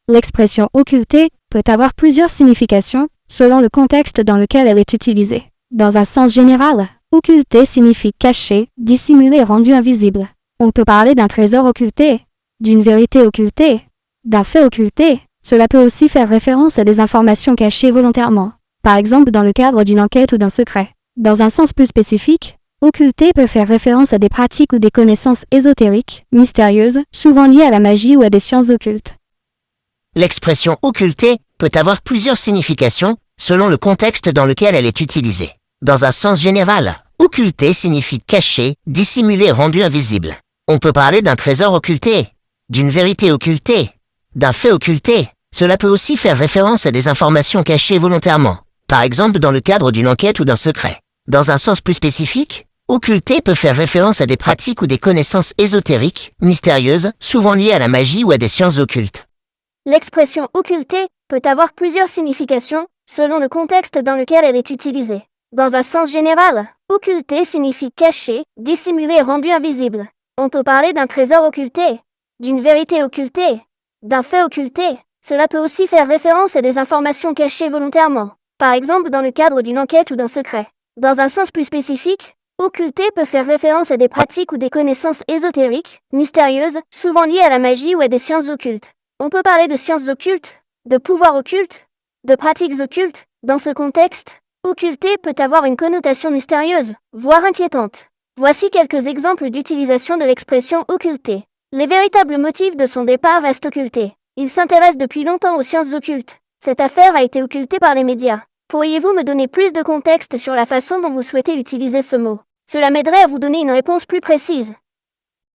L'expression occulter peut avoir plusieurs significations, selon le contexte dans lequel elle est utilisée. Dans un sens général, occulter signifie caché, dissimulé, rendu invisible. On peut parler d'un trésor occulté, d'une vérité occultée, d'un fait occulté. Cela peut aussi faire référence à des informations cachées volontairement, par exemple dans le cadre d'une enquête ou d'un secret. Dans un sens plus spécifique, occulter peut faire référence à des pratiques ou des connaissances ésotériques, mystérieuses, souvent liées à la magie ou à des sciences occultes. L'expression occulter peut avoir plusieurs significations, selon le contexte dans lequel elle est utilisée. Dans un sens général, occulter signifie caché, dissimulé, rendu invisible. On peut parler d'un trésor occulté, d'une vérité occultée, d'un fait occulté. Cela peut aussi faire référence à des informations cachées volontairement, par exemple dans le cadre d'une enquête ou d'un secret. Dans un sens plus spécifique, occulter peut faire référence à des pratiques ou des connaissances ésotériques, mystérieuses, souvent liées à la magie ou à des sciences occultes. L'expression occulter peut avoir plusieurs significations, selon le contexte dans lequel elle est utilisée. Dans un sens général, occulter signifie caché, dissimulé, rendu invisible. On peut parler d'un trésor occulté, d'une vérité occultée, d'un fait occulté. Cela peut aussi faire référence à des informations cachées volontairement, par exemple dans le cadre d'une enquête ou d'un secret. Dans un sens plus spécifique, occulter peut faire référence à des pratiques ou des connaissances ésotériques, mystérieuses, souvent liées à la magie ou à des sciences occultes. On peut parler de sciences occultes, de pouvoirs occultes, de pratiques occultes. Dans ce contexte, occulter peut avoir une connotation mystérieuse, voire inquiétante. Voici quelques exemples d'utilisation de l'expression occulter. Les véritables motifs de son départ restent occultés. Il s'intéresse depuis longtemps aux sciences occultes. Cette affaire a été occultée par les médias. Pourriez-vous me donner plus de contexte sur la façon dont vous souhaitez utiliser ce mot? Cela m'aiderait à vous donner une réponse plus précise.